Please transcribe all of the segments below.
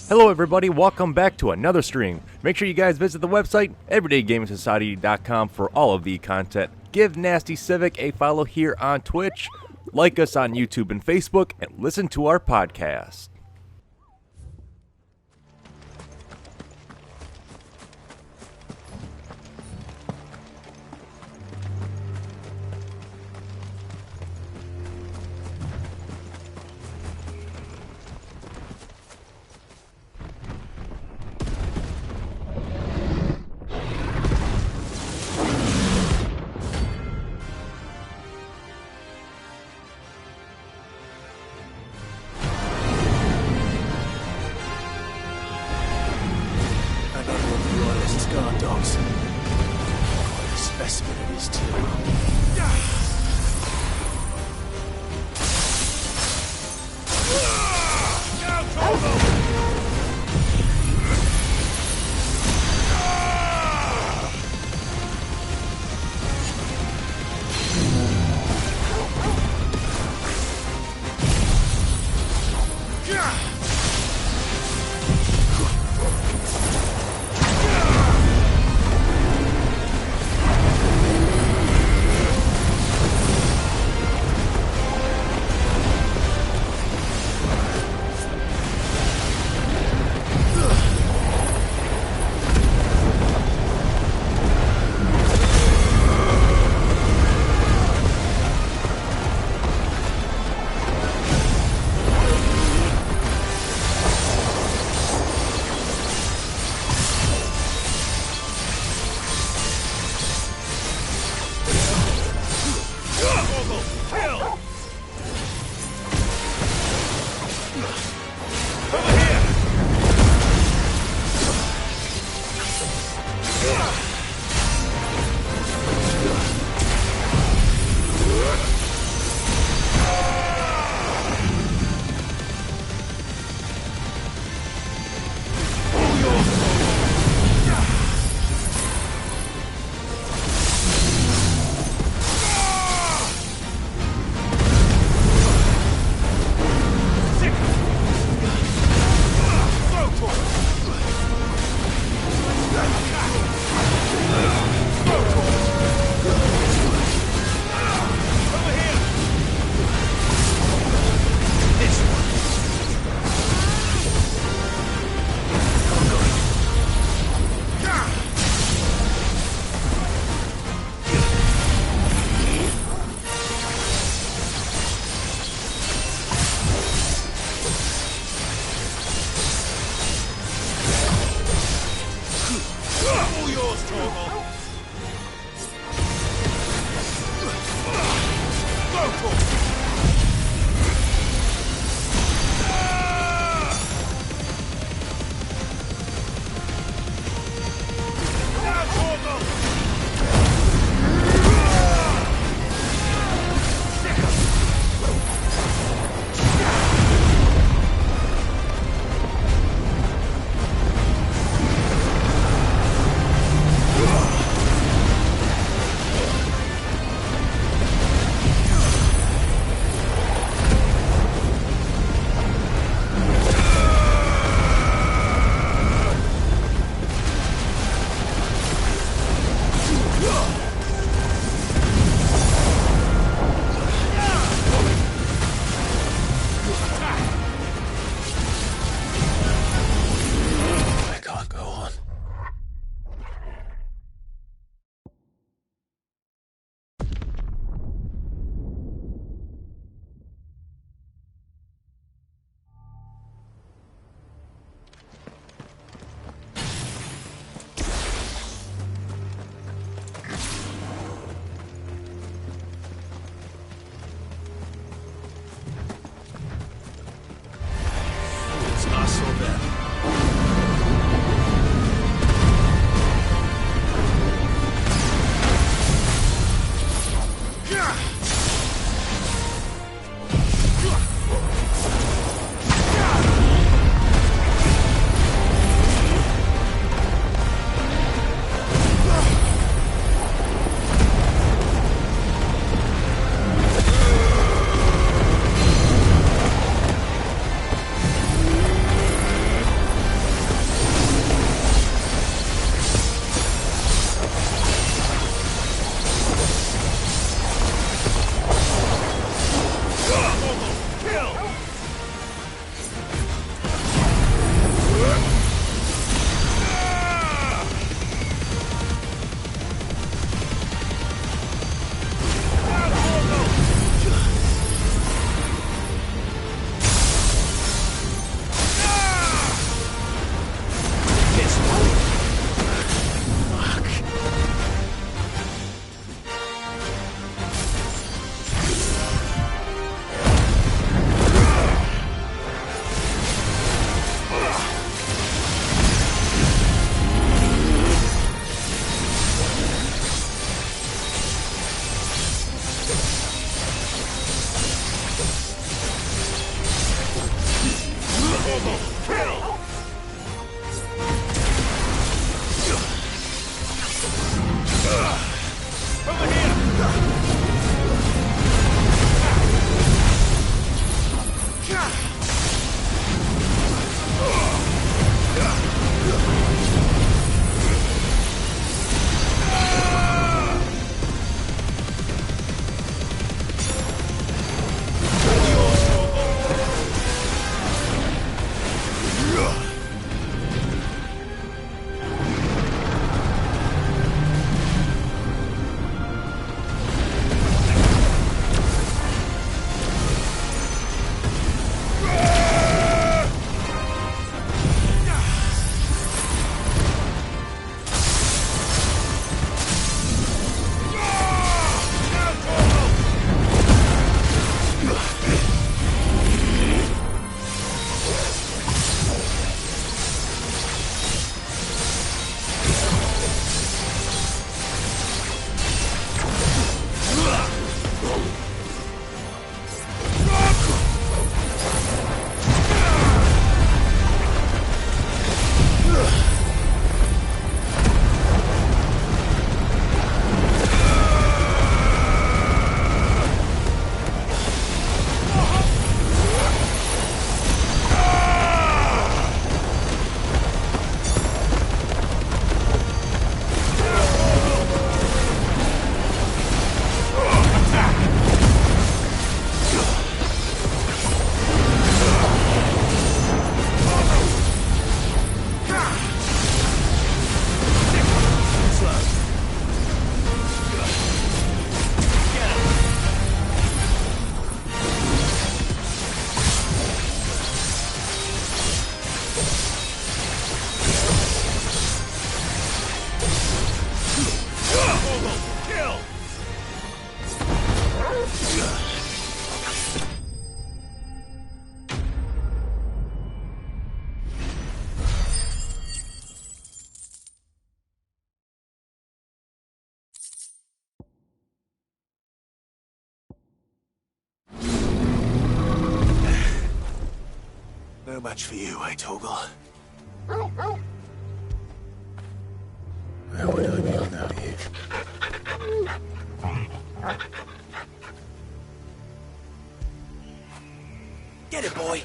Hello everybody, welcome back to another stream. Make sure you guys visit the website, everydaygamersociety.com, for all of the content. Give Nasty Civic a follow here on Twitch, like us on YouTube and Facebook, and listen to our podcast. No match for you, eh, Torgal? Where would I be without you? Get it, boy!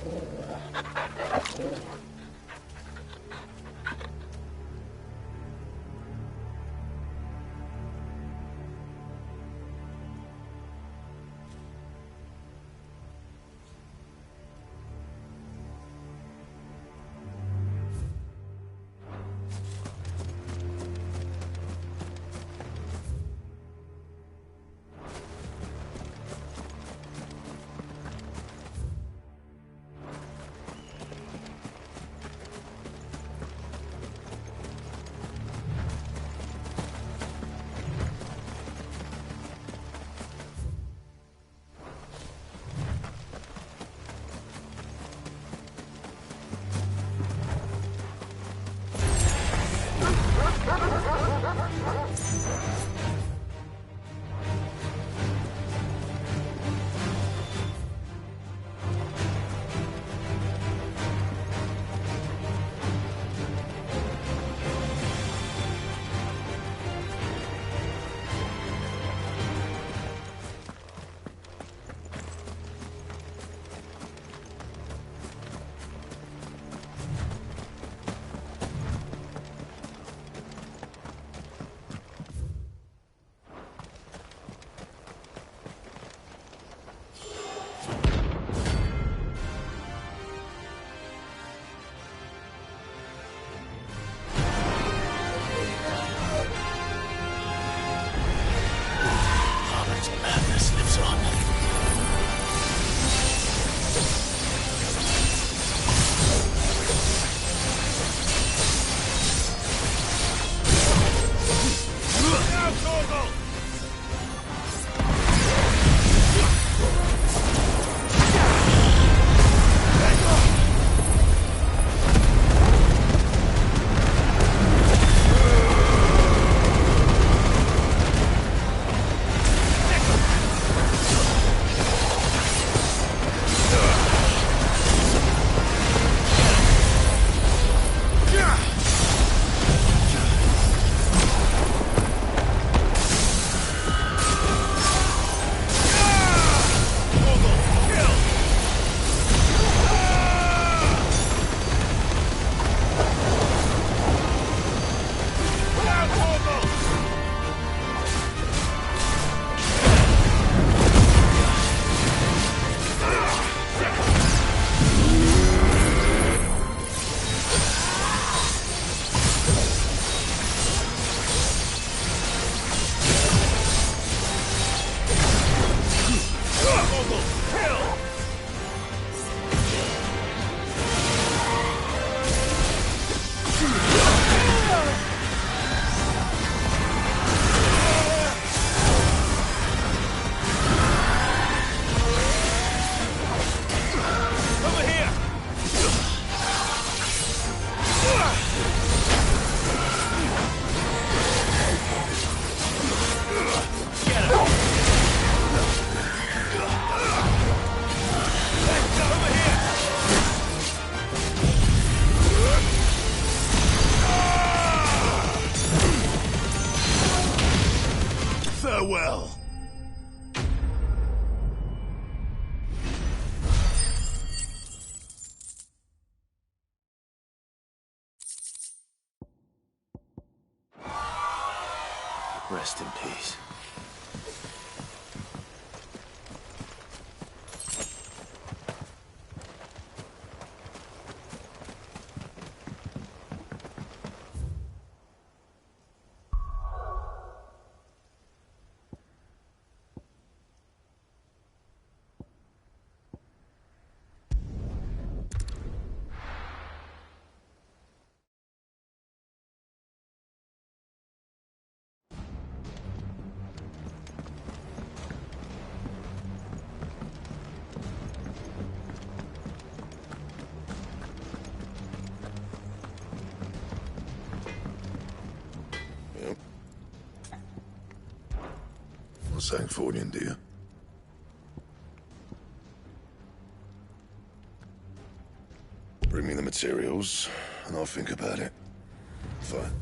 Farewell. Rest in peace. Sancfordian, dear. Bring me the materials, and I'll think about it. Fine.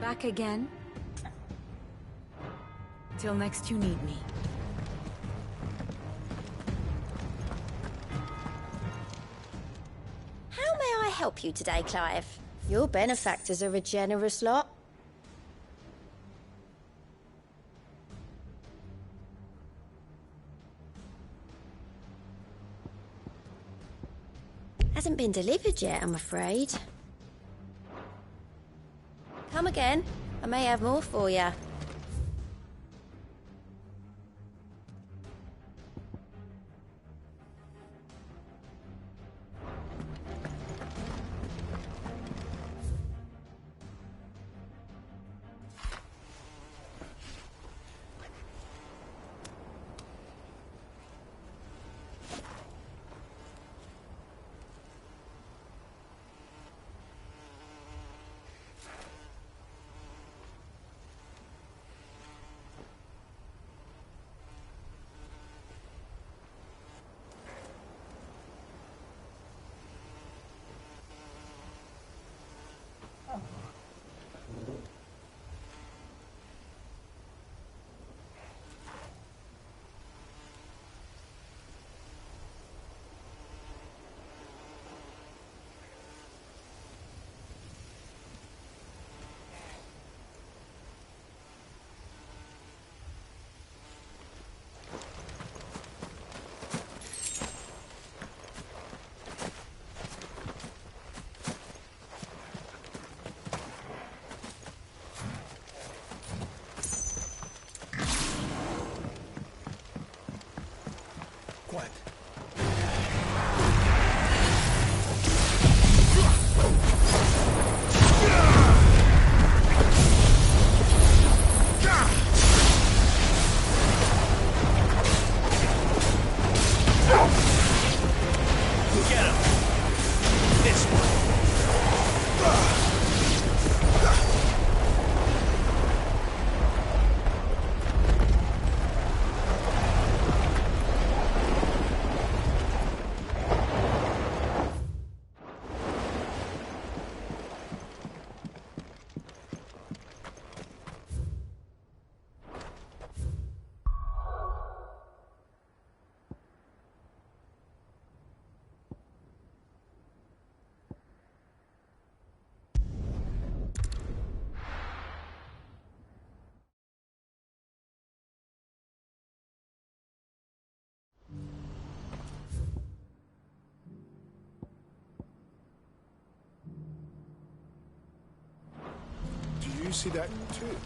Back again? Till next you need me. How may I help you today, Clive? Your benefactors are a generous lot. Hasn't been delivered yet, I'm afraid. Come again. I may have more for you. Quiet. Get him. This one. Do you see that too?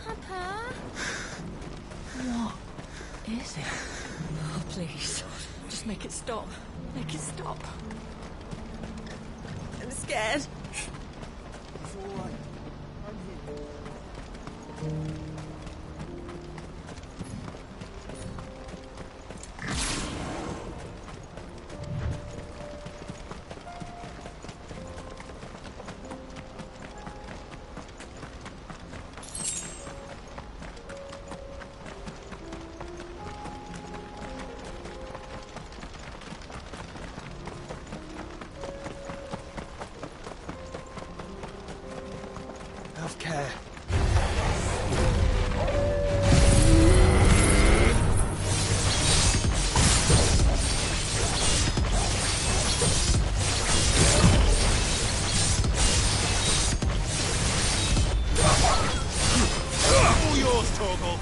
Papa? What is it? Oh, please. Just make it stop. Make it stop. I'm scared. It's all right. I'm here. Have care. All yours, Torgal.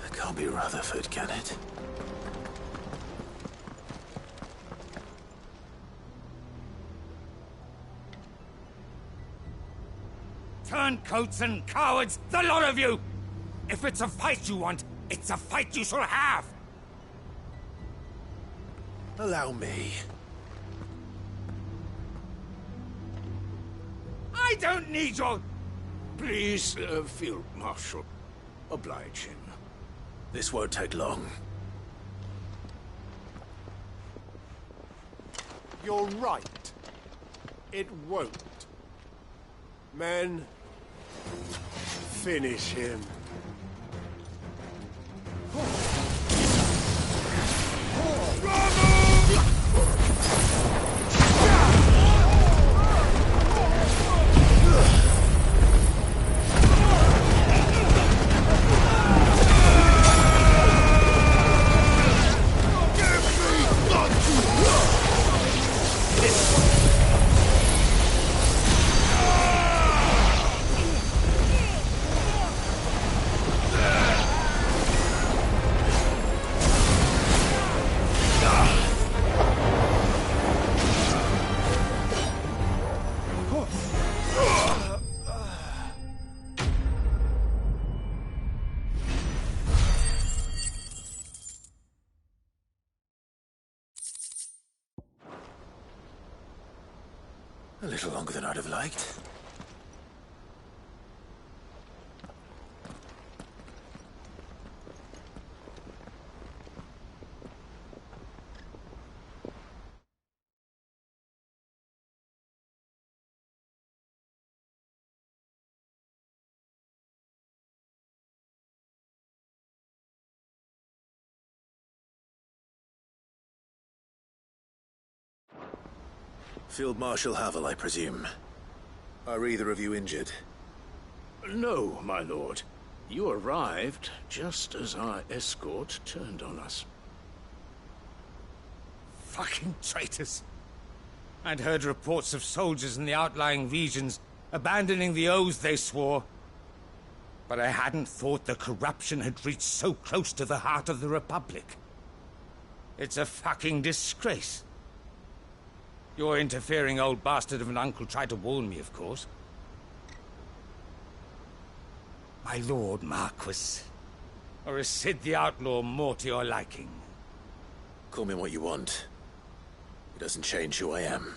It can't be Rutherford, can it? Turncoats and cowards, the lot of you! If it's a fight you want, it's a fight you shall have! Allow me. I don't need your... Please, Field Marshal. Oblige him. This won't take long. You're right. It won't. Men, finish him. A little longer than I'd have liked. Field Marshal Havel, I presume. Are either of you injured? No, my lord. You arrived just as our escort turned on us. Fucking traitors. I'd heard reports of soldiers in the outlying regions abandoning the oaths they swore. But I hadn't thought the corruption had reached so close to the heart of the Republic. It's a fucking disgrace. Your interfering old bastard of an uncle tried to warn me, of course. My lord Marquis. Or is Sid the Outlaw more to your liking? Call me what you want. It doesn't change who I am.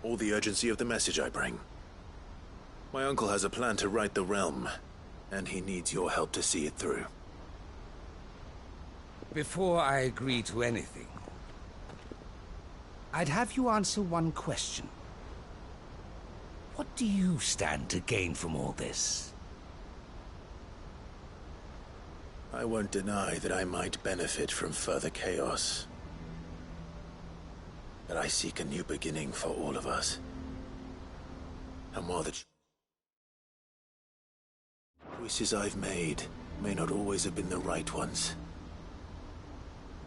Or the urgency of the message I bring. My uncle has a plan to right the realm, and he needs your help to see it through. Before I agree to anything, I'd have you answer one question. What do you stand to gain from all this? I won't deny that I might benefit from further chaos. But I seek a new beginning for all of us. And while the choices I've made may not always have been the right ones,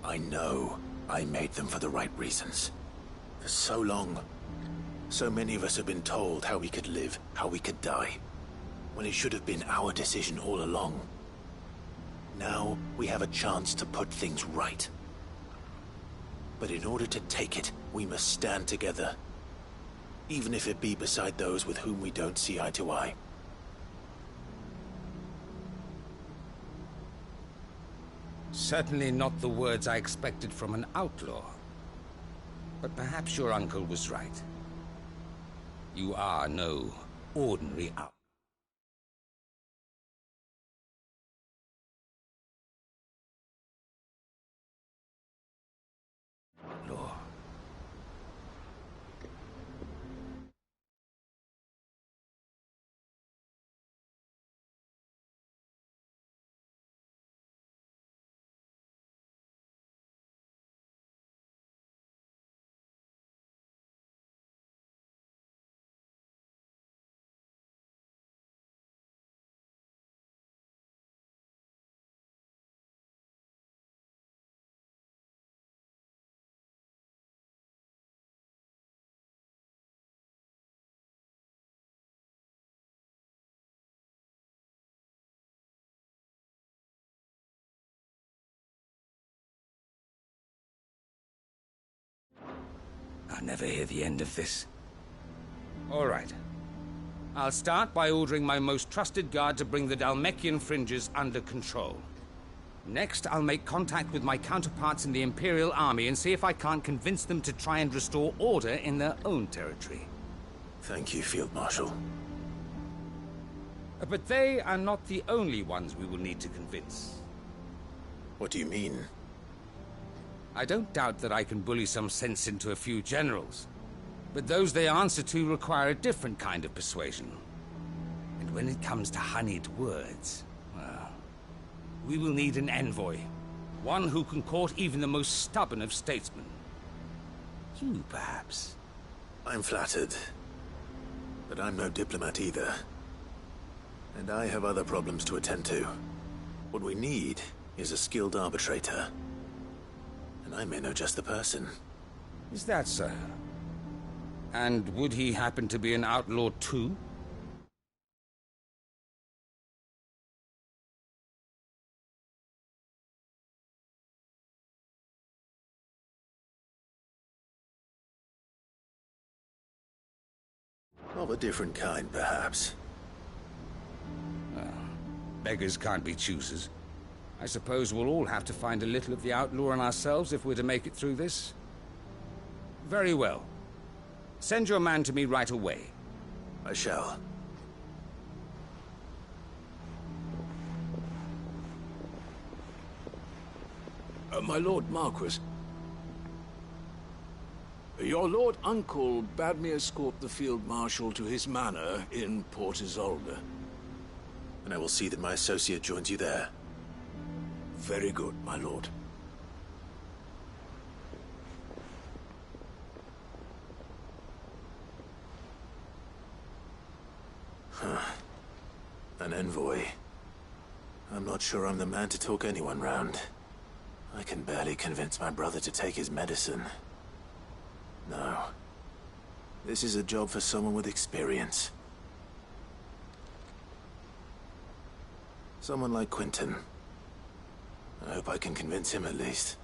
I know I made them for the right reasons. For so long, so many of us have been told how we could live, how we could die, when it should have been our decision all along. Now, we have a chance to put things right. But in order to take it, we must stand together. Even if it be beside those with whom we don't see eye to eye. Certainly not the words I expected from an outlaw. But perhaps your uncle was right. You are no ordinary outlaw. I'll never hear the end of this. All right. I'll start by ordering my most trusted guard to bring the Dalmekian fringes under control. Next, I'll make contact with my counterparts in the Imperial Army and see if I can't convince them to try and restore order in their own territory. Thank you, Field Marshal. But they are not the only ones we will need to convince. What do you mean? I don't doubt that I can bully some sense into a few generals, but those they answer to require a different kind of persuasion. And when it comes to honeyed words, well, we will need an envoy. One who can court even the most stubborn of statesmen. You, perhaps. I'm flattered. But I'm no diplomat either. And I have other problems to attend to. What we need is a skilled arbitrator. And I may know just the person. Is that so? And would he happen to be an outlaw too? Of a different kind, perhaps. Beggars can't be choosers. I suppose we'll all have to find a little of the outlaw in ourselves if we're to make it through this. Very well. Send your man to me right away. I shall. My Lord Marquis. Your Lord Uncle bade me escort the Field Marshal to his manor in Port Isolde. And I will see that my associate joins you there. Very good, my lord. An envoy. I'm not sure I'm the man to talk anyone round. I can barely convince my brother to take his medicine. No. This is a job for someone with experience. Someone like Quentin. I hope I can convince him at least.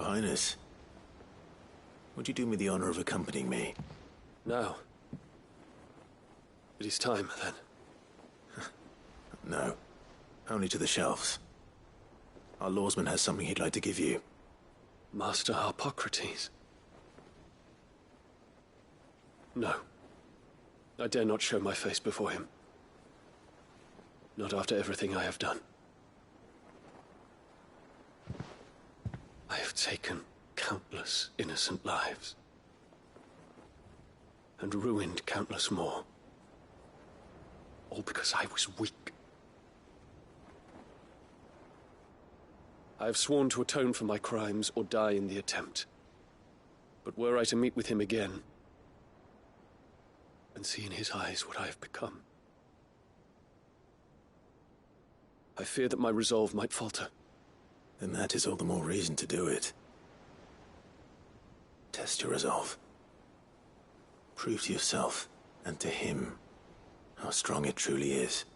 Your Highness, would you do me the honor of accompanying me? Now. It is time, then. No. Only to the shelves. Our lawsman has something he'd like to give you. Master Harpocrates. No. I dare not show my face before him. Not after everything I have done. I have taken countless innocent lives. And ruined countless more. All because I was weak. I have sworn to atone for my crimes or die in the attempt. But were I to meet with him again, and see in his eyes what I have become, I fear that my resolve might falter. Then that is all the more reason to do it. Test your resolve. Prove to yourself, and to him, how strong it truly is.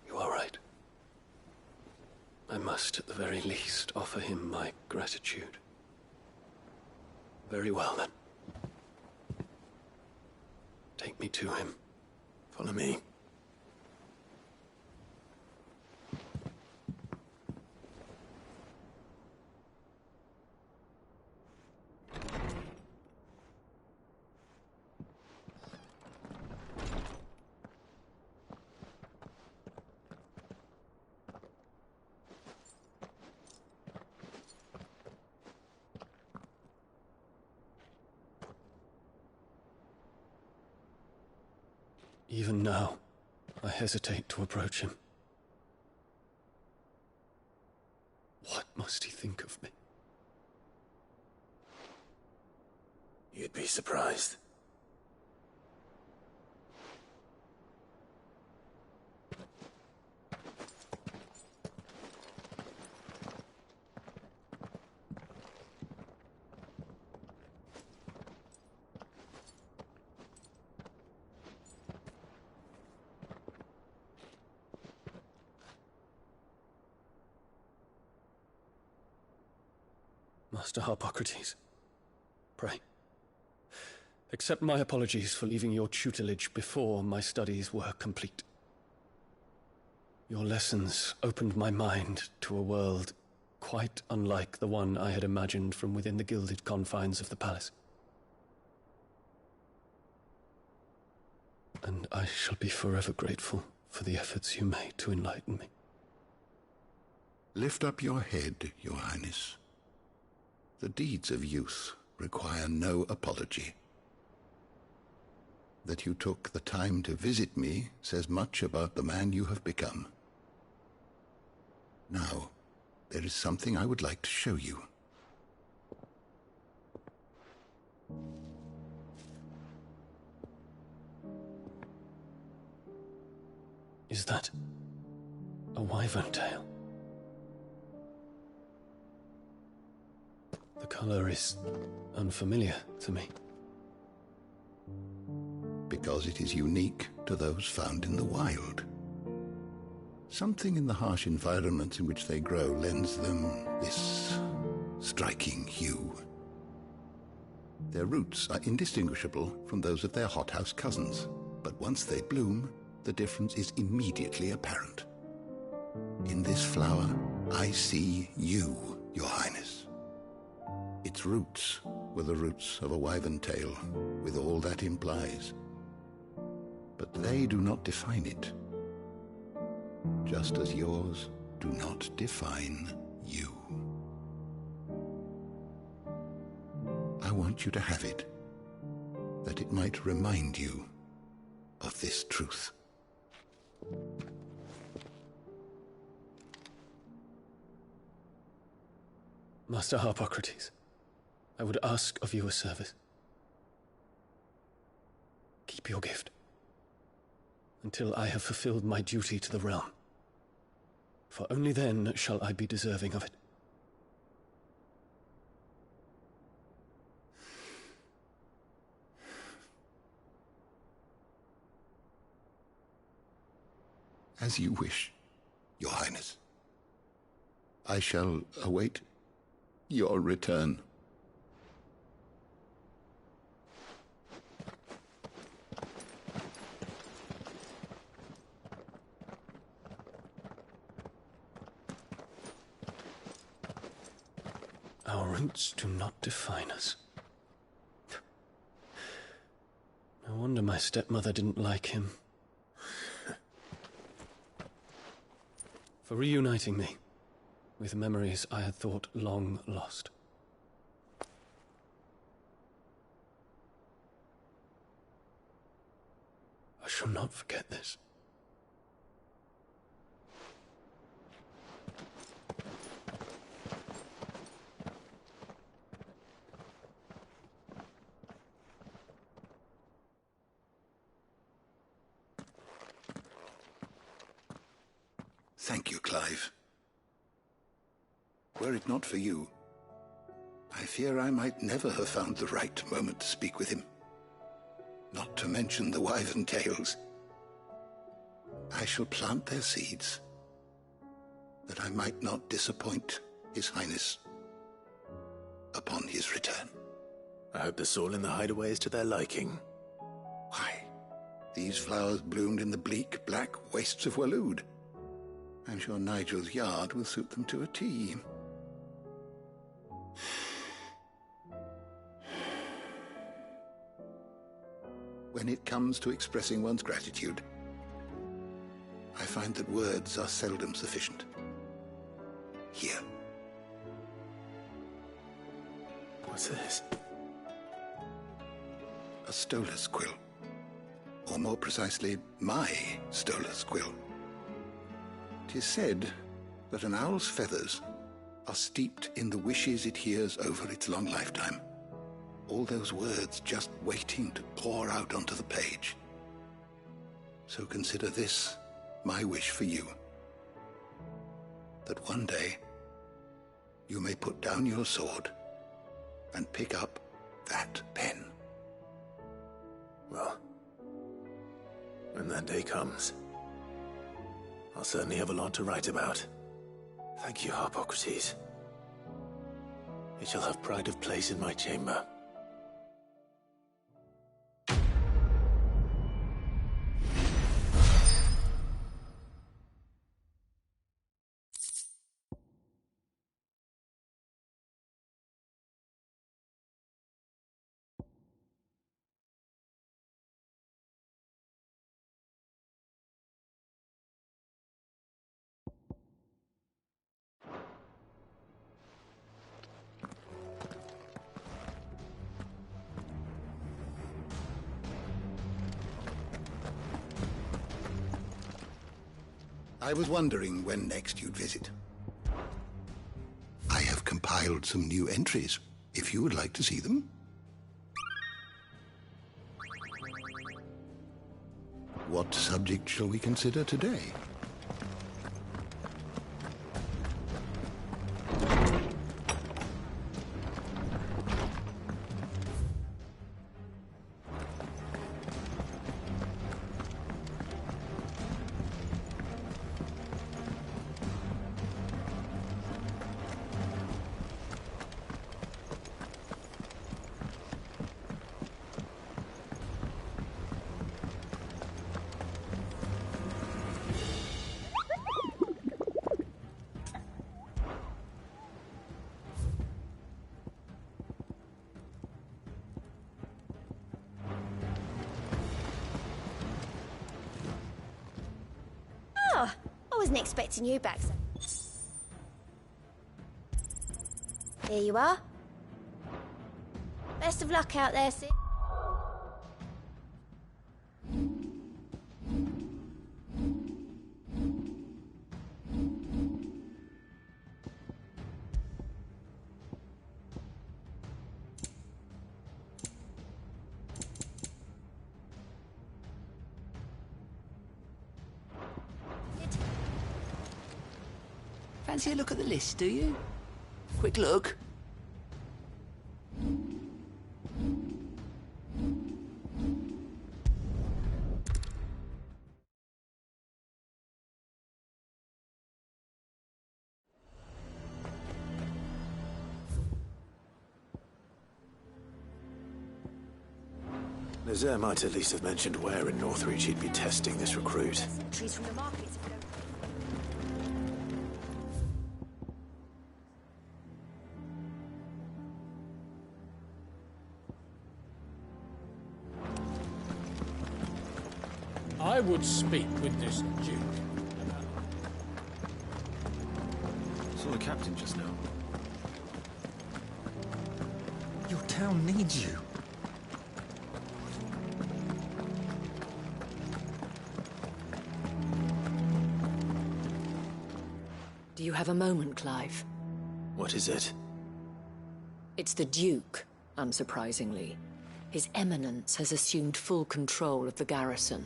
You are right. I must, at the very least, offer him my gratitude. Very well, then. Take me to him. Follow me. Even now, I hesitate to approach him. What must he think of me? You'd be surprised. Master Harpocrates, pray, accept my apologies for leaving your tutelage before my studies were complete. Your lessons opened my mind to a world quite unlike the one I had imagined from within the gilded confines of the palace. And I shall be forever grateful for the efforts you made to enlighten me. Lift up your head, Your Highness. The deeds of youth require no apology. That you took the time to visit me says much about the man you have become. Now, there is something I would like to show you. Is that a wyvern tail? The color is unfamiliar to me. Because it is unique to those found in the wild. Something in the harsh environments in which they grow lends them this striking hue. Their roots are indistinguishable from those of their hothouse cousins, but once they bloom, the difference is immediately apparent. In this flower, I see you, Your Highness. Its roots were the roots of a wyvern tail, with all that implies. But they do not define it, just as yours do not define you. I want you to have it, that it might remind you of this truth. Master Harpocrates, I would ask of you a service. Keep your gift until I have fulfilled my duty to the realm, for only then shall I be deserving of it. As you wish, Your Highness. I shall await your return. Our roots do not define us. No wonder my stepmother didn't like him. For reuniting me with memories I had thought long lost. I shall not forget this. Thank you, Clive. Were it not for you, I fear I might never have found the right moment to speak with him. Not to mention the wyvern tales. I shall plant their seeds, that I might not disappoint His Highness upon his return. I hope the soil in the hideaway is to their liking. Why, these flowers bloomed in the bleak, black wastes of Waloed. I'm sure Nigel's yard will suit them to a T. When it comes to expressing one's gratitude, I find that words are seldom sufficient. Here. What's this? A stolas quill. Or more precisely, my stolas quill. 'Tis said that an owl's feathers are steeped in the wishes it hears over its long lifetime. All those words just waiting to pour out onto the page. So consider this my wish for you. That one day you may put down your sword and pick up that pen. Well, when that day comes, I'll certainly have a lot to write about. Thank you, Harpocrates. It shall have pride of place in my chamber. I was wondering when next you'd visit. I have compiled some new entries, if you would like to see them. What subject shall we consider today? Oh, I wasn't expecting you back, sir. Here you are. Best of luck out there, Sid. Fancy a look at the list, do you? Quick look. Nazaire might at least have mentioned where in Northreach he'd be testing this recruit. Trees from the markets. I would speak with this Duke. Saw the captain just now. Your town needs you. Do you have a moment, Clive? What is it? It's the Duke, unsurprisingly. His Eminence has assumed full control of the garrison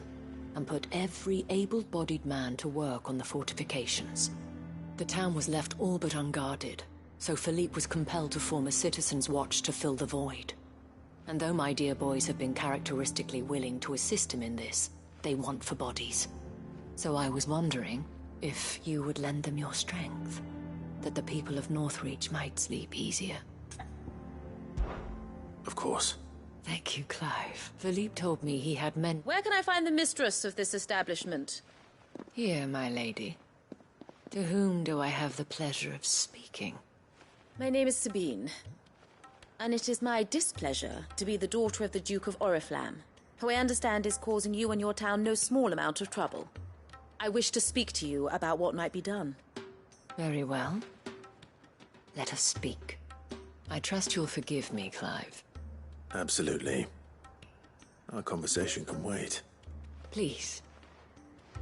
and put every able-bodied man to work on the fortifications. The town was left all but unguarded, so Philippe was compelled to form a citizens' watch to fill the void. And though my dear boys have been characteristically willing to assist him in this, they want for bodies. So I was wondering if you would lend them your strength, that the people of Northreach might sleep easier. Of course. Thank you, Clive. Philippe told me he had men— Where can I find the mistress of this establishment? Here, my lady. To whom do I have the pleasure of speaking? My name is Sabine, and it is my displeasure to be the daughter of the Duke of Oriflamme, who I understand is causing you and your town no small amount of trouble. I wish to speak to you about what might be done. Very well. Let us speak. I trust you'll forgive me, Clive. Absolutely. Our conversation can wait. Please,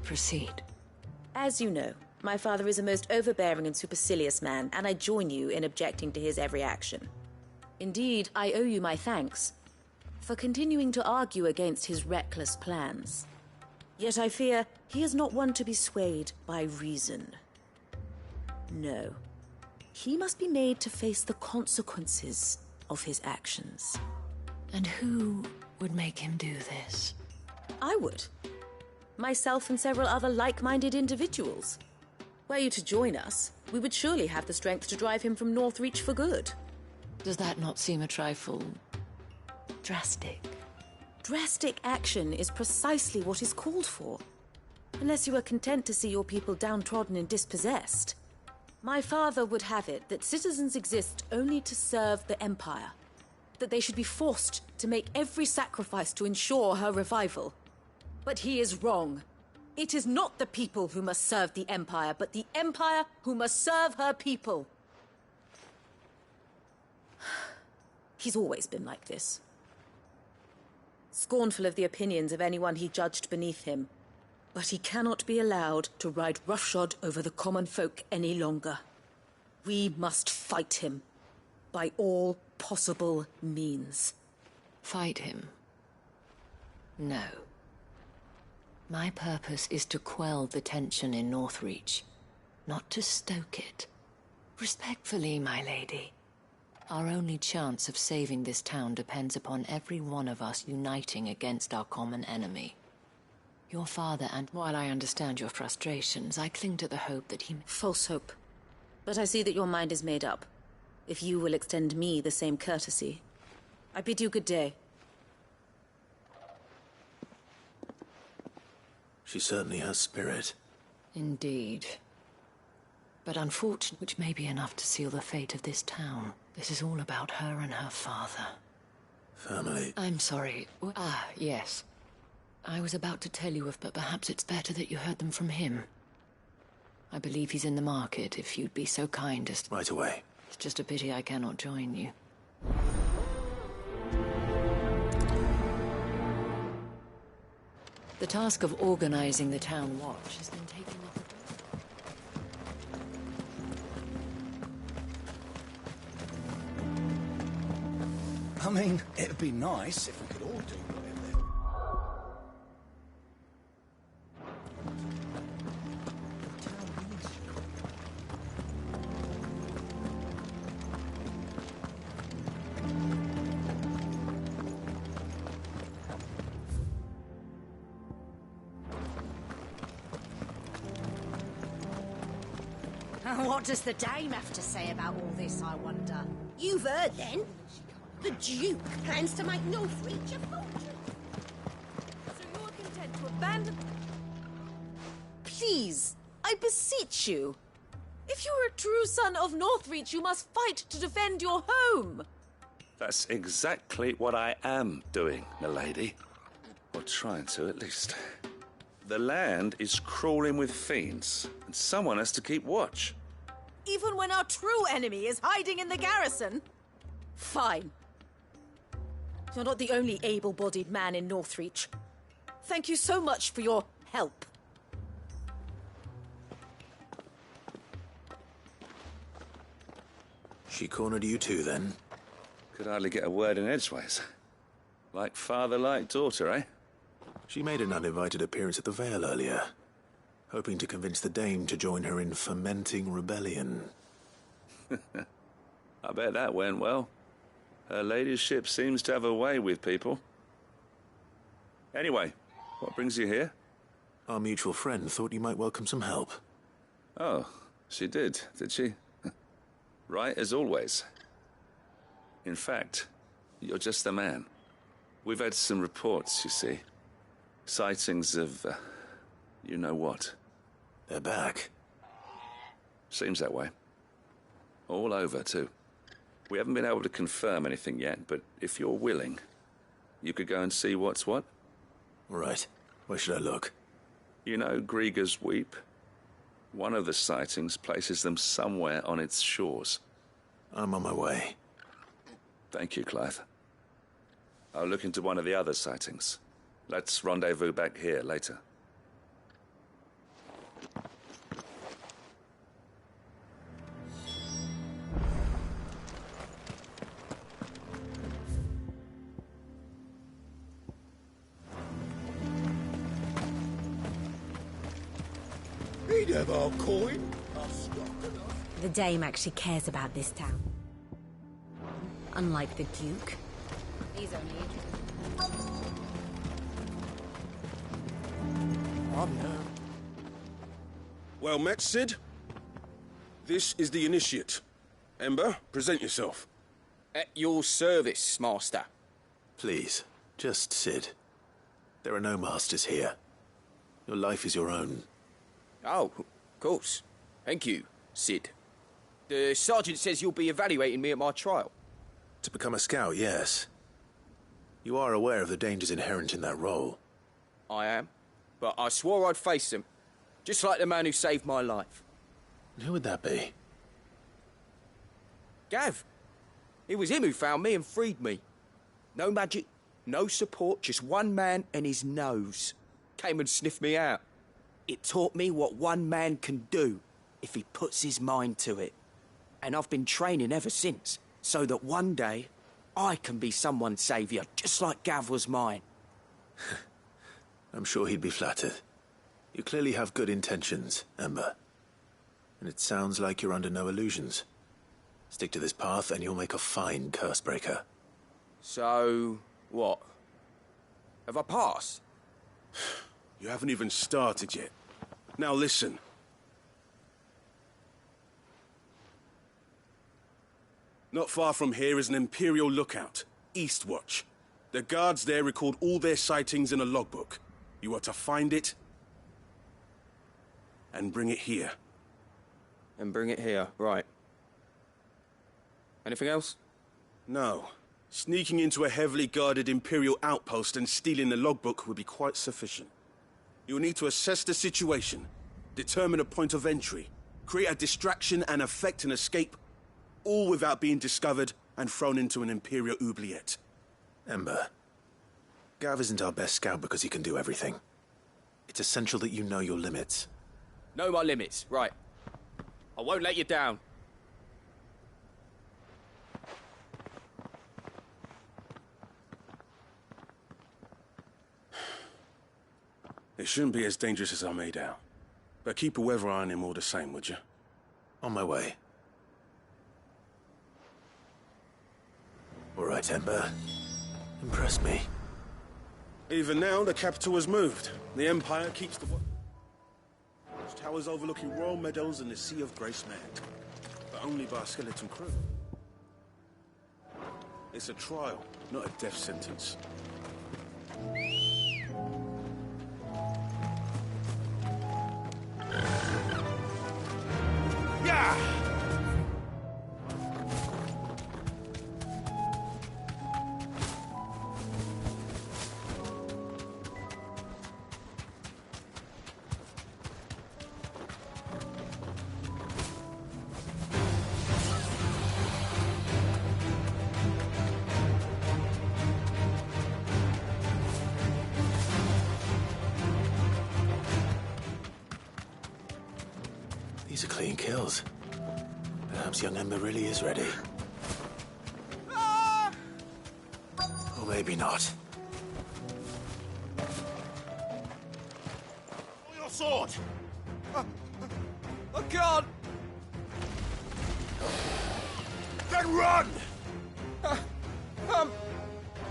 proceed. As you know, my father is a most overbearing and supercilious man, and I join you in objecting to his every action. Indeed, I owe you my thanks for continuing to argue against his reckless plans. Yet I fear he is not one to be swayed by reason. No. He must be made to face the consequences of his actions. And who would make him do this? I would. Myself and several other like-minded individuals. Were you to join us, we would surely have the strength to drive him from Northreach for good. Does that not seem a trifle drastic? Drastic action is precisely what is called for. Unless you are content to see your people downtrodden and dispossessed. My father would have it that citizens exist only to serve the Empire. That they should be forced to make every sacrifice to ensure her revival. But he is wrong. It is not the people who must serve the Empire, but the Empire who must serve her people. He's always been like this. Scornful of the opinions of anyone he judged beneath him. But he cannot be allowed to ride roughshod over the common folk any longer. We must fight him. By all possible means. Fight him? No. My purpose is to quell the tension in Northreach, not to stoke it. Respectfully, my lady. Our only chance of saving this town depends upon every one of us uniting against our common enemy. Your father and— While I understand your frustrations, I cling to the hope that he— False hope. But I see that your mind is made up. If you will extend me the same courtesy. I bid you good day. She certainly has spirit. Indeed. But unfortunately, which may be enough to seal the fate of this town. This is all about her and her father. Family. I'm sorry. Yes. I was about to tell you but perhaps it's better that you heard them from him. I believe he's in the market, if you'd be so kind as— Right away. It's just a pity I cannot join you. The task of organizing the town watch has been taken up. I mean, it'd be nice if we could all do whatever. What does the dame have to say about all this, I wonder? You've heard, then? The Duke plans to make Northreach a fortress. So you're content to abandon... Please, I beseech you. If you're a true son of Northreach, you must fight to defend your home. That's exactly what I am doing, milady. Or trying to, at least. The land is crawling with fiends, and someone has to keep watch. Even when our true enemy is hiding in the garrison? Fine. You're not the only able-bodied man in Northreach. Thank you so much for your help. She cornered you too, then? Could hardly get a word in edgeways. Like father, like daughter, eh? She made an uninvited appearance at the Vale earlier, hoping to convince the Dame to join her in fomenting rebellion. I bet that went well. Her ladyship seems to have a way with people. Anyway, what brings you here? Our mutual friend thought you might welcome some help. Oh, she did she? Right as always. In fact, you're just the man. We've had some reports, you see. Sightings of, you know what. They're back. Seems that way. All over, too. We haven't been able to confirm anything yet, but if you're willing, you could go and see what's what. Right. Where should I look? You know Grieger's Weep? One of the sightings places them somewhere on its shores. I'm on my way. Thank you, Clive. I'll look into one of the other sightings. Let's rendezvous back here later. He'd have our coin. The Dame actually cares about this town. Unlike the Duke. He's only interested. Oh, no. Well met, Sid. This is the initiate. Ember, present yourself. At your service, Master. Please, just Sid. There are no masters here. Your life is your own. Oh, of course. Thank you, Sid. The sergeant says you'll be evaluating me at my trial. To become a scout, yes. You are aware of the dangers inherent in that role. I am. But I swore I'd face them. Just like the man who saved my life. Who would that be? Gav. It was him who found me and freed me. No magic, no support, just one man and his nose. Came and sniffed me out. It taught me what one man can do if he puts his mind to it. And I've been training ever since, so that one day I can be someone's saviour, just like Gav was mine. I'm sure he'd be flattered. You clearly have good intentions, Ember. And it sounds like you're under no illusions. Stick to this path and you'll make a fine cursebreaker. So, what? Have I passed? You haven't even started yet. Now listen. Not far from here is an Imperial lookout, Eastwatch. The guards there record all their sightings in a logbook. You are to find it and bring it here. And bring it here, right. Anything else? No. Sneaking into a heavily guarded Imperial outpost and stealing the logbook would be quite sufficient. You'll need to assess the situation, determine a point of entry, create a distraction and effect an escape, all without being discovered and thrown into an Imperial oubliette. Ember, Gav isn't our best scout because he can do everything. It's essential that you know your limits. Know my limits, right. I won't let you down. It shouldn't be as dangerous as I made out. But keep a weather eye on him all the same, would you? On my way. All right, Ember. Impress me. Even now, the capital has moved. The Empire keeps the towers overlooking royal meadows and the Sea of Grace manned. But only by a skeleton crew. It's a trial, not a death sentence. Yeah! These are clean kills. Perhaps young Ember really is ready. Or maybe not. Pull your sword! I can't! Then run!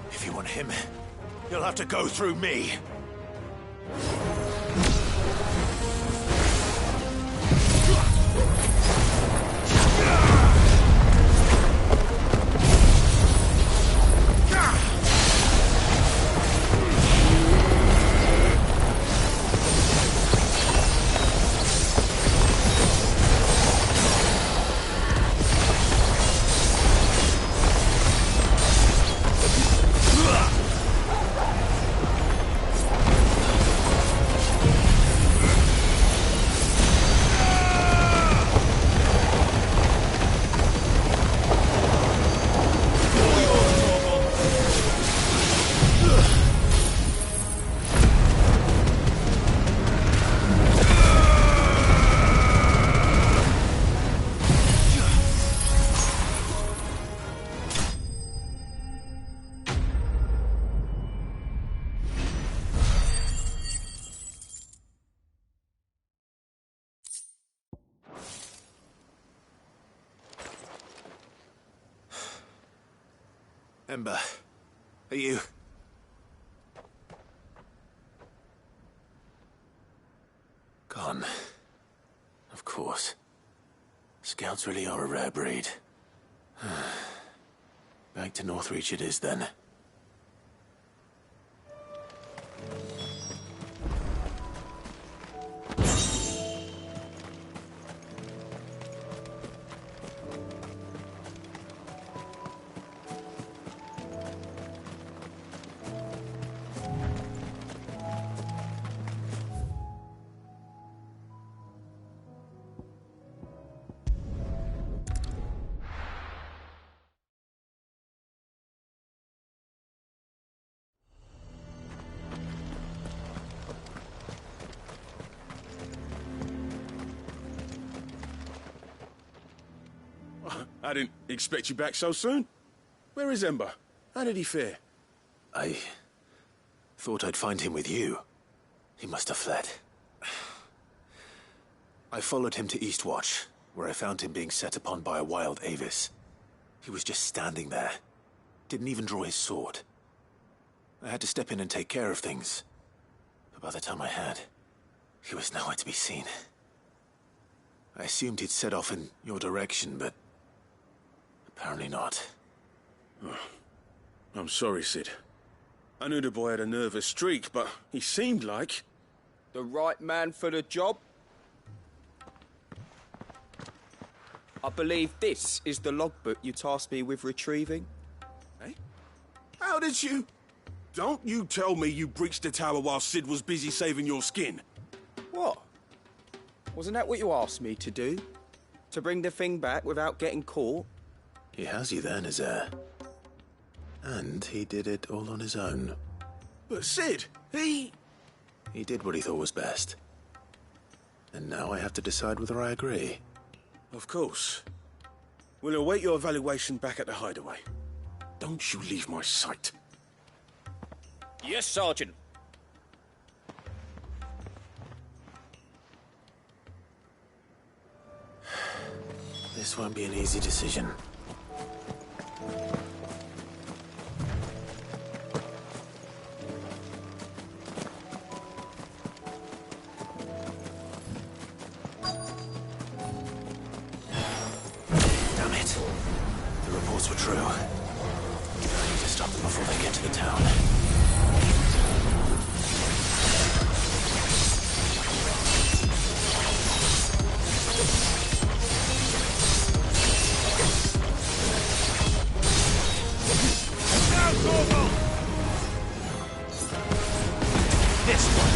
If you want him, you'll have to go through me. Ember, are you... Gone. Of course. Scouts really are a rare breed. Back to Northreach it is then. I didn't expect you back so soon. Where is Ember? How did he fare? I thought I'd find him with you. He must have fled. I followed him to Eastwatch, where I found him being set upon by a wild Avis. He was just standing there. Didn't even draw his sword. I had to step in and take care of things. But by the time I had, he was nowhere to be seen. I assumed he'd set off in your direction, but apparently not. Oh, I'm sorry, Sid. I knew the boy had a nervous streak, but he seemed like... The right man for the job? I believe this is the logbook you tasked me with retrieving. Eh? How did you... Don't you tell me you breached the tower while Sid was busy saving your skin. What? Wasn't that what you asked me to do? To bring the thing back without getting caught? He has you then, his heir. And he did it all on his own. But Sid, he did what he thought was best. And now I have to decide whether I agree. Of course. We'll await your evaluation back at the hideaway. Don't you leave my sight. Yes, Sergeant. This won't be an easy decision. Damn it. The reports were true. into the town. This one.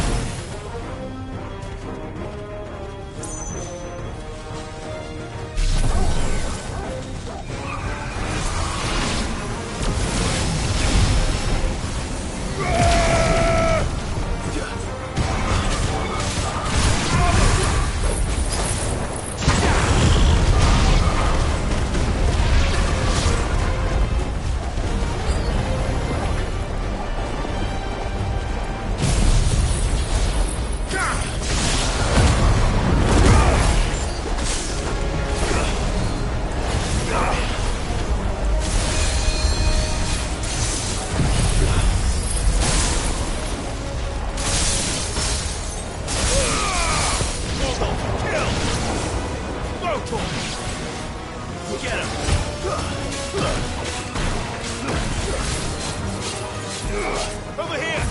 Over here!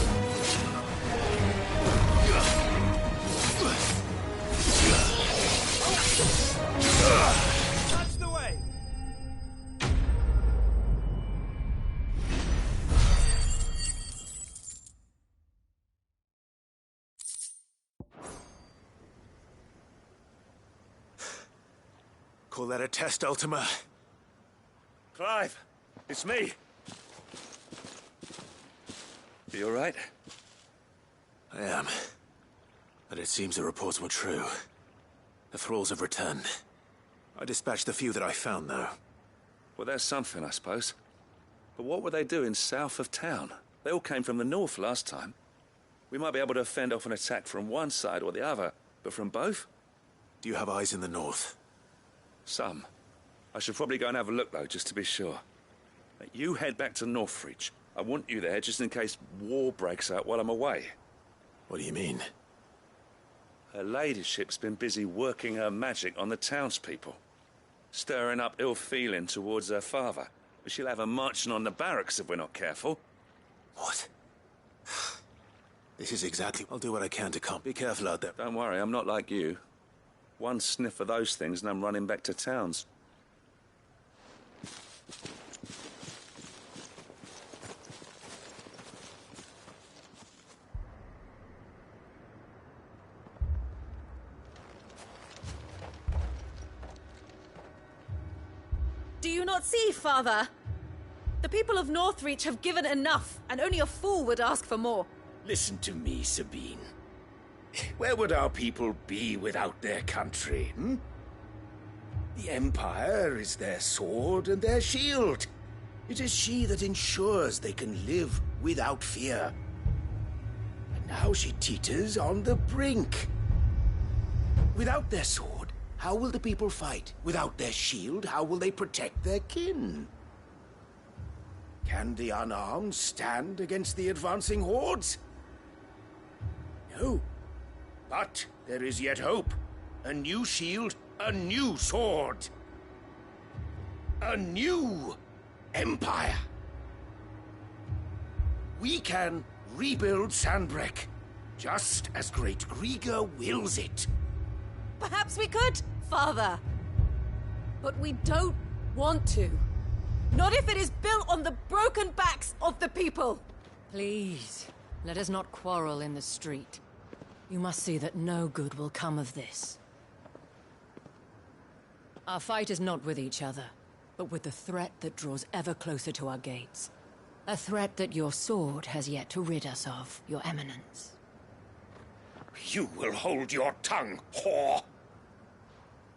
That's the way! Call that a test, Ultima? Clive, it's me. You all right? I am. But it seems the reports were true. The thralls have returned. I dispatched the few that I found, though. Well, there's something, I suppose. But what were they doing south of town? They all came from the north last time. We might be able to fend off an attack from one side or the other, but from both? Do you have eyes in the north? Some. I should probably go and have a look, though, just to be sure. You head back to Northreach. I want you there just in case war breaks out while I'm away. What do you mean? Her ladyship's been busy working her magic on the townspeople. Stirring up ill feeling towards her father. She'll have her marching on the barracks if we're not careful. What? This is exactly... I'll do what I can to calm. Be careful out there. Don't worry, I'm not like you. One sniff of those things and I'm running back to towns. Do you not see, Father? The people of Northreach have given enough, and only a fool would ask for more. Listen to me, Sabine. Where would our people be without their country, hmm? The Empire is their sword and their shield. It is she that ensures they can live without fear. And now she teeters on the brink. Without their sword, how will the people fight? Without their shield, how will they protect their kin? Can the unarmed stand against the advancing hordes? No. But there is yet hope. A new shield, a new sword. A new empire. We can rebuild Sandbreck, just as Great Grieger wills it. Perhaps we could, Father. But we don't want to. Not if it is built on the broken backs of the people. Please, let us not quarrel in the street. You must see that no good will come of this. Our fight is not with each other, but with the threat that draws ever closer to our gates. A threat that your sword has yet to rid us of, Your Eminence. You will hold your tongue, whore!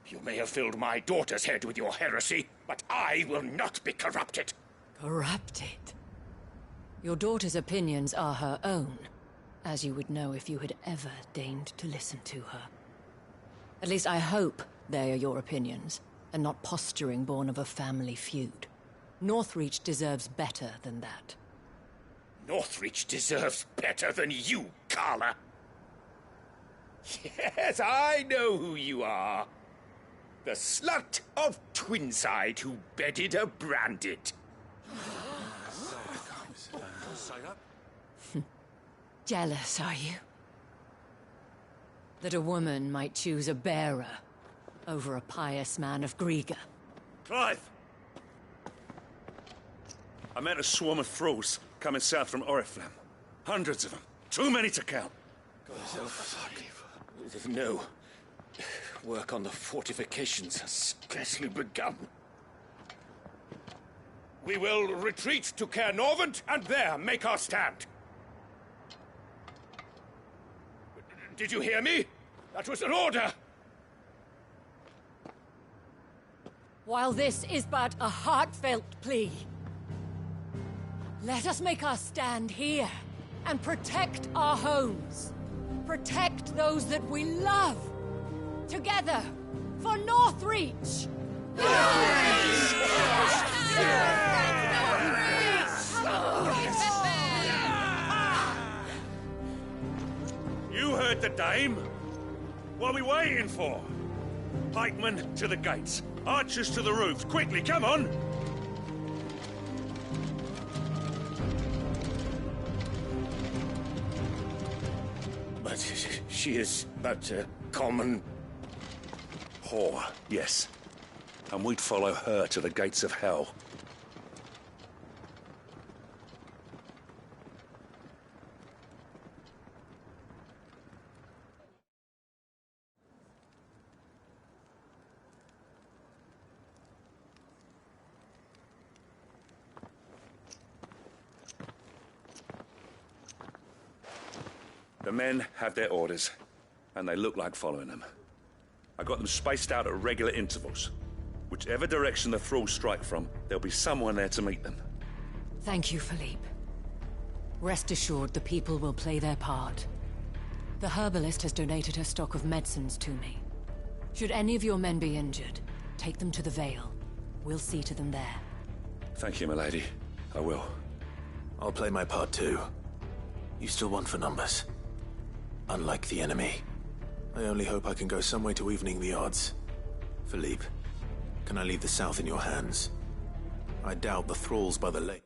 You may have filled my daughter's head with your heresy, but I will not be corrupted. Corrupted? Your daughter's opinions are her own, as you would know if you had ever deigned to listen to her. At least I hope they are your opinions, and not posturing born of a family feud. Northreach deserves better than that. Northreach deserves better than you, Carla. Yes, I know who you are. The slut of Twinside who bedded a branded. Jealous, are you? That a woman might choose a bearer over a pious man of Griga. Clive! I met a swarm of thralls coming south from Oriflamme. Hundreds of them. Too many to count. Oh, fuck. No. Work on the fortifications has scarcely begun. We will retreat to Caer Norvent and there make our stand. Did you hear me? That was an order! While this is but a heartfelt plea, let us make our stand here and protect our homes. Protect those that we love. Together, for Northreach! You heard the dame. What are we waiting for? Pikemen to the gates. Archers to the roofs. Quickly, come on! But she is but a common... whore, yes. And we'd follow her to the gates of hell. The men have their orders, and they look like following them. I got them spaced out at regular intervals. Whichever direction the thralls strike from, there'll be someone there to meet them. Thank you, Philippe. Rest assured the people will play their part. The herbalist has donated her stock of medicines to me. Should any of your men be injured, take them to the Vale. We'll see to them there. Thank you, milady. I will. I'll play my part too. You still want for numbers. Unlike the enemy. I only hope I can go some way to evening the odds. Philippe, can I leave the south in your hands? I doubt the thralls by the lake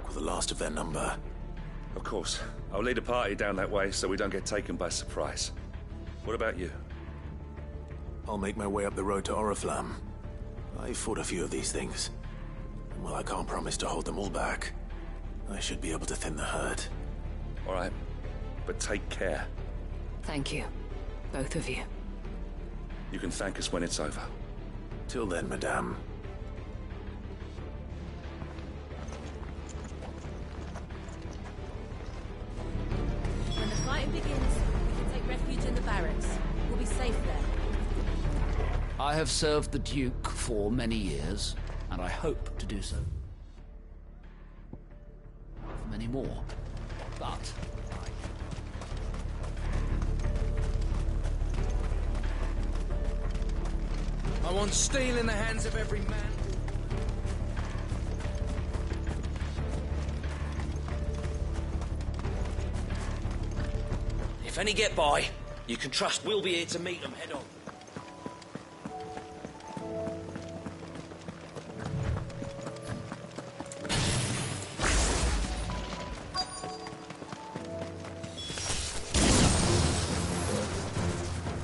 were the last of their number. Of course. I'll lead a party down that way so we don't get taken by surprise. What about you? I'll make my way up the road to Oriflamme. I've fought a few of these things. And while I can't promise to hold them all back, I should be able to thin the herd. All right. But take care. Thank you. Both of you. You can thank us when it's over. Till then, madame. When the fighting begins, we can take refuge in the barracks. We'll be safe there. I have served the Duke for many years, and I hope to do so for many more. But I want steel in the hands of every man. If any get by, you can trust we'll be here to meet them head on.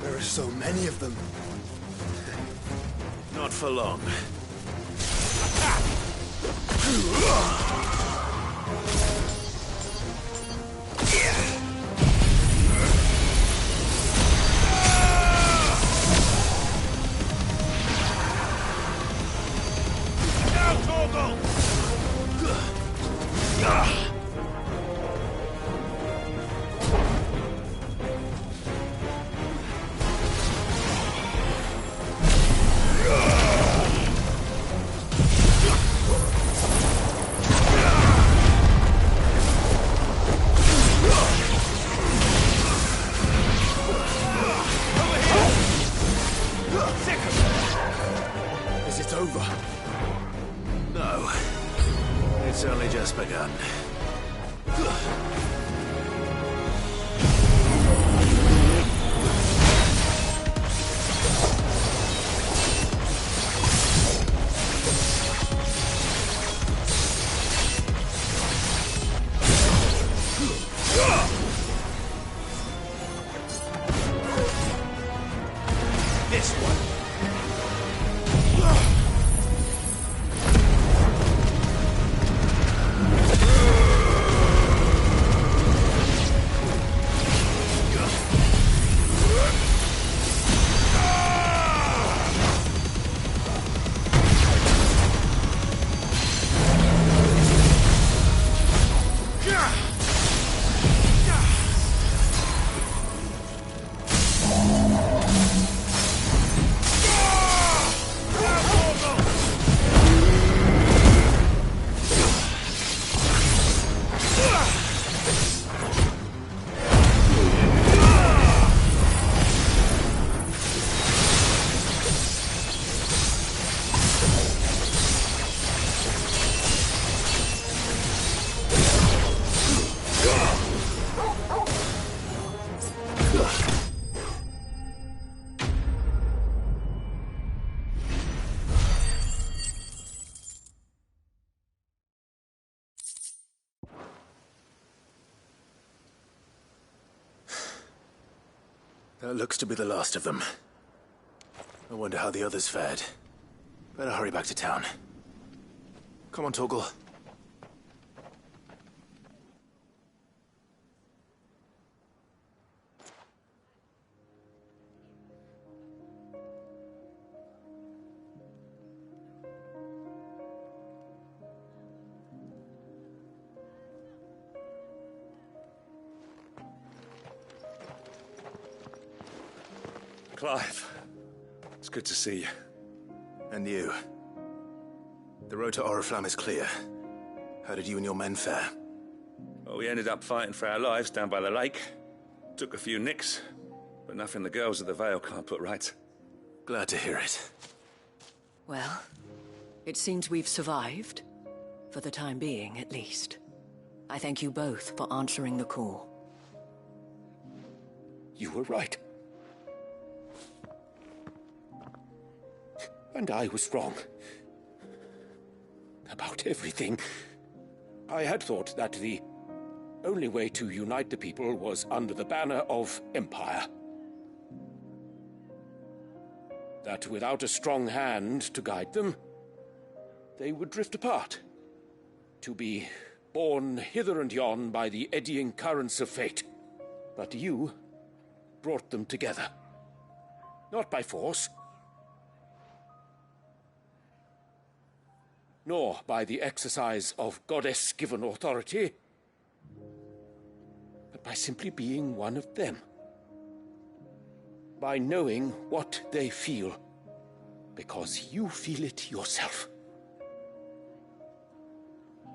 There are so many of them. Not for long. Is it over? No. It's only just begun. That looks to be the last of them. I wonder how the others fared. Better hurry back to town. Come on, Torgal. Clive, it's good to see you. And you. The road to Oriflamme is clear. How did you and your men fare? Well, we ended up fighting for our lives down by the lake. Took a few nicks, but nothing the girls of the Vale can't put right. Glad to hear it. Well, it seems we've survived. For the time being, at least. I thank you both for answering the call. You were right. And I was wrong. About everything. I had thought that the only way to unite the people was under the banner of Empire. That without a strong hand to guide them, they would drift apart. To be borne hither and yon by the eddying currents of fate. But you brought them together. Not by force, nor by the exercise of goddess-given authority, but by simply being one of them. By knowing what they feel, because you feel it yourself.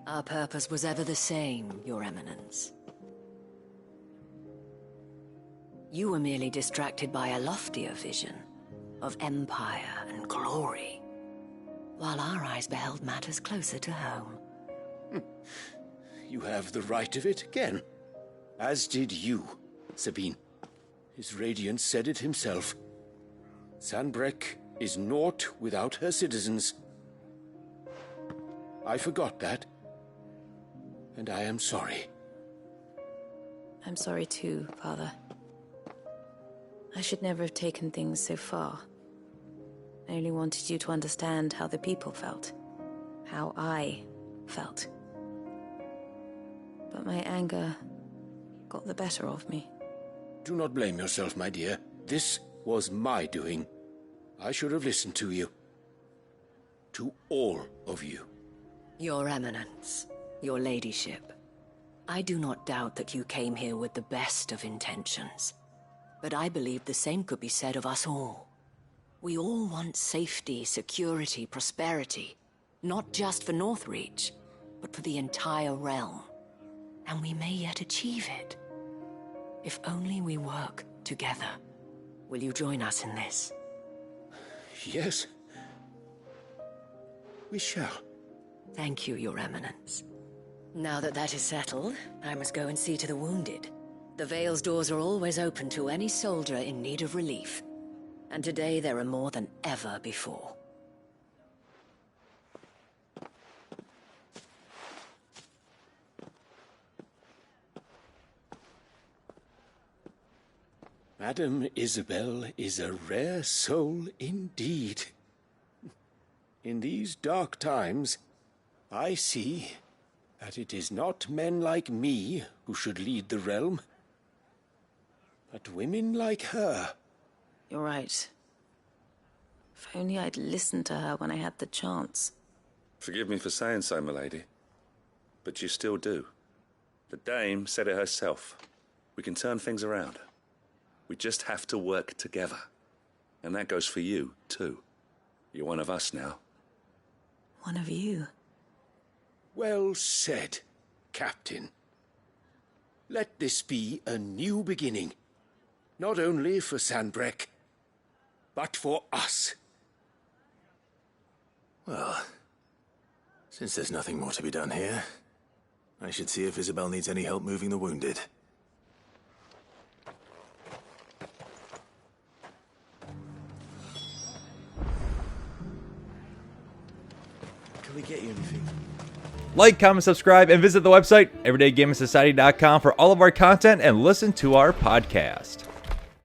Our purpose was ever the same, Your Eminence. You were merely distracted by a loftier vision of empire and glory, while our eyes beheld matters closer to home. You have the right of it again. As did you, Sabine. His radiance said it himself. Sanbreque is naught without her citizens. I forgot that, and I am sorry. I'm sorry too, Father. I should never have taken things so far. I only wanted you to understand how the people felt. How I felt. But my anger got the better of me. Do not blame yourself, my dear. This was my doing. I should have listened to you. To all of you. Your Eminence, your ladyship, I do not doubt that you came here with the best of intentions. But I believe the same could be said of us all. We all want safety, security, prosperity. Not just for Northreach, but for the entire realm. And we may yet achieve it. If only we work together. Will you join us in this? Yes. We shall. Thank you, Your Eminence. Now that that is settled, I must go and see to the wounded. The Vale's doors are always open to any soldier in need of relief. And today there are more than ever before. Madame Isabel is a rare soul indeed. In these dark times, I see that it is not men like me who should lead the realm, but women like her. You're right. If only I'd listened to her when I had the chance. Forgive me for saying so, milady, but you still do. The dame said it herself. We can turn things around. We just have to work together. And that goes for you, too. You're one of us now. One of you? Well said, Captain. Let this be a new beginning. Not only for Sanbreque, but for us. Well, since there's nothing more to be done here, I should see if Isabel needs any help moving the wounded. Can we get you anything? Like, comment, subscribe, and visit the website, everydaygamersociety.com for all of our content and listen to our podcast.